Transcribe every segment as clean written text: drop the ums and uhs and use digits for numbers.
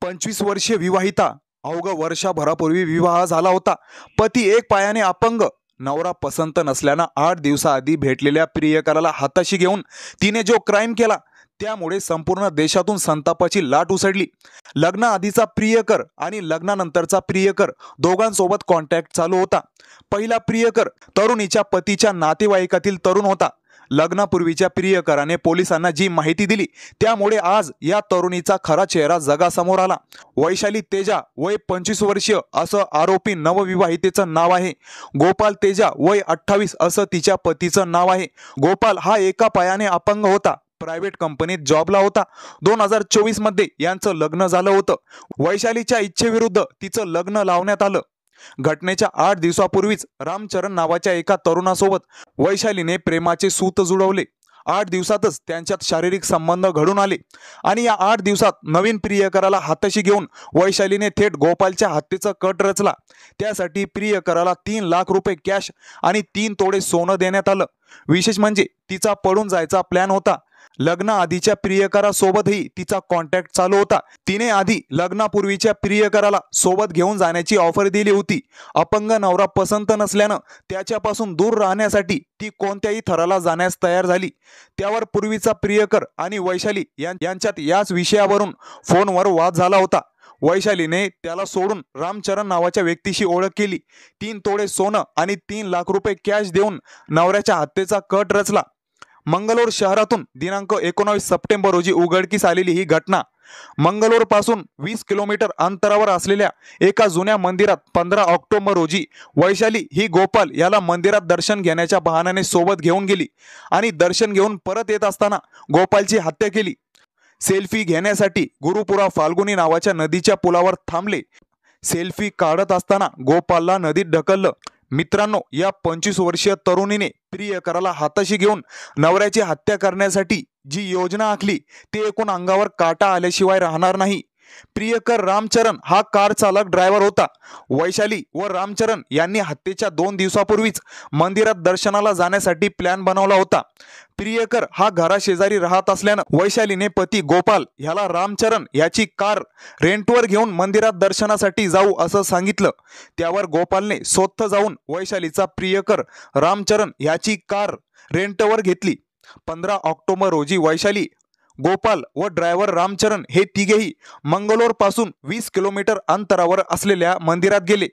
25 वर्षीय विवाहिता अवघ वर्षभरापूर्वी विवाह झाला होता। पती एक पायाने अपंग, नवरा पसंत नसल्यानं 8 दिवसाआधी भेटलेल्या प्रियकराला हाताशी घेऊन तिने जो क्राईम केला त्यामुळे संपूर्ण देशातून संतापाची लाट उसळली। लग्नाआधीचा प्रियकर आणि लग्नानंतरचा प्रियकर दोघांसोबत कॉन्टॅक्ट चालू होता। पहिला प्रियकर तरुणीच्या पतीच्या नातेवाईकातील तरुण होता। लग्नापूर्वीच्या प्रियकराने पोलिसांना जी माहिती दिली त्यामुळे आज या तरुणीचा खरा चेहरा जगासमोर आला। वैशाली तेजा वय 25 वर्षीय असं आरोपी नवविवाहितेचं नाव आहे। गोपाल तेजा वय 28 असं तिच्या पतीचं नाव आहे। गोपाल हा एका पायाने अपंग होता, प्रायव्हेट कंपनीत जॉबला होता। 2024 मध्ये यांचं लग्न झालं होतं। वैशालीच्या इच्छेविरुद्ध तिचं लग्न लावण्यात आलं। घटनेच्या 8 दिवसापूर्वीच रामचरण नावाच्या एका तरुणासोबत वैशालीने प्रेमाचे सूत जुळवले। 8 दिवसातच त्यांच्यात शारीरिक संबंध घडून आले आणि या 8 दिवसात नवीन प्रियकराला हाताशी घेऊन वैशालीने थेट गोपालच्या हत्येचा कट रचला। त्यासाठी प्रियकराला 3 लाख रुपये कॅश आणि 3 तोळे सोनं देण्यात आलं। विशेष म्हणजे तिचा पळून जायचा प्लॅन होता। लग्नाआधीच्या प्रियकरासोबतही तिचा कॉन्टॅक्ट चालू होता। तिने आधी लग्नापूर्वीच्या प्रियकराला सोबत घेऊन जाण्याची ऑफर दिली होती। अपंग नवरा पसंत नसल्यानं त्याच्यापासून दूर राहण्यासाठी ती कोणत्याही थराला जाण्यास तयार झाली। त्यावर पूर्वीचा प्रियकर आणि वैशाली यांच्यात याच विषयावरून फोनवर वाद झाला होता। वैशालीने त्याला सोडून रामचरण नावाच्या व्यक्तीशी ओळख केली। 3 तोळे सोनं आणि 3 लाख रुपये कॅश देऊन नवऱ्याच्या हत्येचा कट रचला। मंगलोर शहरातून दिनांक 19 सप्टेंबर रोजी उघडकीस आलेली ही घटना मंगलोर पासून 20 किलोमीटर अंतरावर असलेल्या एका जुन्या मंदिरात 15 ऑक्टोबर रोजी वैशाली ही गोपाल याला मंदिरात दर्शन घेण्याच्या बहाण्याने सोबत घेऊन गेली आणि दर्शन घेऊन परत येत असताना गोपालची हत्या केली। सेल्फी घेण्यासाठी गुरुपुरा फाल्गुनी नावाच्या नदीच्या पुलावर थांबले। सेल्फी काढत असताना गोपालला नदीत ढकललं। मित्रांनो, या 25 वर्षीय तरुणीने प्रियकराला हाताशी घेऊन नवऱ्याची हत्या करण्यासाठी जी योजना आखली ती ऐकून अंगावर काटा आल्याशिवाय राहणार नाही। प्रियकर रामचरण हा कार चालक ड्रायव्हर होता। वैशाली व रामचरण यांनी हत्येच्या 2 दिवसापूर्वीच मंदिरात दर्शनाला जाण्यासाठी प्लॅन बनवला होता। प्रियकर हा घराशेजारी राहत असल्यानं वैशालीने पती गोपाल ह्याला रामचरण याची कार रेंटवर घेऊन मंदिरात दर्शनासाठी जाऊ असं सांगितलं। त्यावर गोपालने स्वतः जाऊन वैशालीचा प्रियकर रामचरण याची कार रेंटवर घेतली। 15 ऑक्टोबर रोजी वैशाली, गोपाल व ड्रायव्हर रामचरण हे तिघेही मंगलोर पासून 20 किलोमीटर अंतरावर असलेल्या मंदिरात गेले।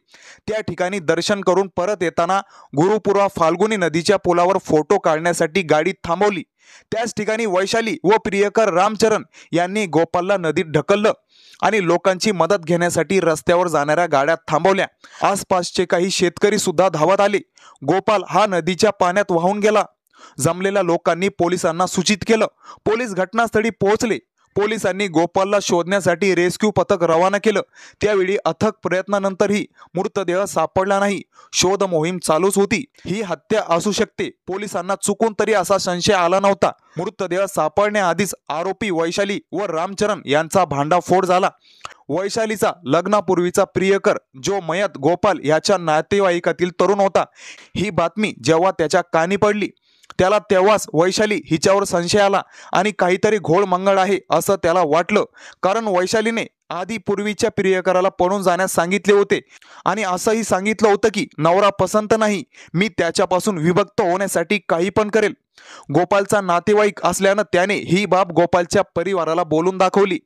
त्या ठिकाणी दर्शन करून परत येताना गुरुपुरा फाल्गुनी नदीच्या पुलावर फोटो काढण्यासाठी गाडी थांबवली। त्याच ठिकाणी वैशाली व प्रियकर रामचरण यांनी गोपालला नदीत ढकललं आणि लोकांची मदत घेण्यासाठी रस्त्यावर जाणाऱ्या गाड्या थांबवल्या। आसपासचे काही शेतकरी सुद्धा धावत आले। गोपाल हा नदीच्या पाण्यात वाहून गेला। जमलेल्या लोकांनी पोलिसांना सूचित केलं। पोलीस घटनास्थळी पोहोचले। पोलिसांनी गोपालला शोधण्यासाठी रेस्क्यू पथक रवाना केलं। त्यावेळी अथक प्रयत्नानंतरही मृतदेह सापडला नाही। शोध मोहीम चालूच होती। ही हत्या असू शकते, पोलिसांना चुकून तरी असा संशय आला नव्हता। मृतदेह सापडण्याआधीच आरोपी वैशाली व रामचरण यांचा भांडाफोड झाला। वैशालीचा लग्नापूर्वीचा प्रियकर जो मयत गोपाल याच्या नातेवाईकातील तरुण होता, ही बातमी जेव्हा त्याच्या कानी पडली त्याला तेव्हाच वैशाली हिच्यावर संशय आला आणि काहीतरी घोळ मंगळ आहे असं त्याला वाटलं। कारण वैशालीने आधी पूर्वीच्या प्रियकराला पळून जाण्यास सांगितले होते आणि असंही सांगितलं होतं की नवरा पसंत नाही, मी त्याच्यापासून विभक्त होण्यासाठी काही पण करेल। गोपालचा नातेवाईक असल्यानं त्याने ही बाब गोपालच्या परिवाराला बोलून दाखवली।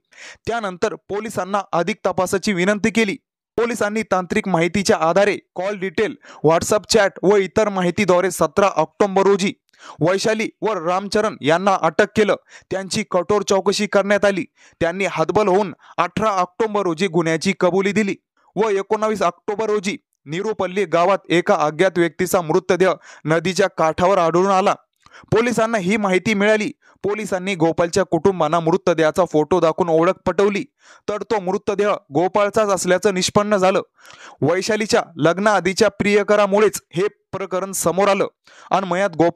त्यानंतर पोलिसांना अधिक तपासाची विनंती केली। पोलिसांनी तांत्रिक माहितीच्या आधारे कॉल डिटेल, व्हॉट्सअप चॅट व इतर माहितीद्वारे 17 ऑक्टोबर रोजी वैशाली व रामचरण यांना अटक केलं। त्यांची कठोर चौकशी करण्यात आली। त्यांनी हतबल होऊन 18 ऑक्टोबर रोजी गुन्ह्याची कबुली दिली व 19 ऑक्टोबर रोजी निरुपल्ली गावात एका अज्ञात व्यक्तीचा मृतदेह नदीच्या काठावर आढळून आला। पोलिसांना ही माहिती मिळाली। पोलिसांनी गोपालच्या कुटुंबांना मृतदेहाचा फोटो दाखवून ओळख पटवली तर तो मृतदेह गोपाळचाच असल्याचं निष्पन्न झालं। वैशालीच्या लग्नाआधीच्या प्रियकरामुळेच हे प्रकरण समोर आलं आणि मयत गोपाळ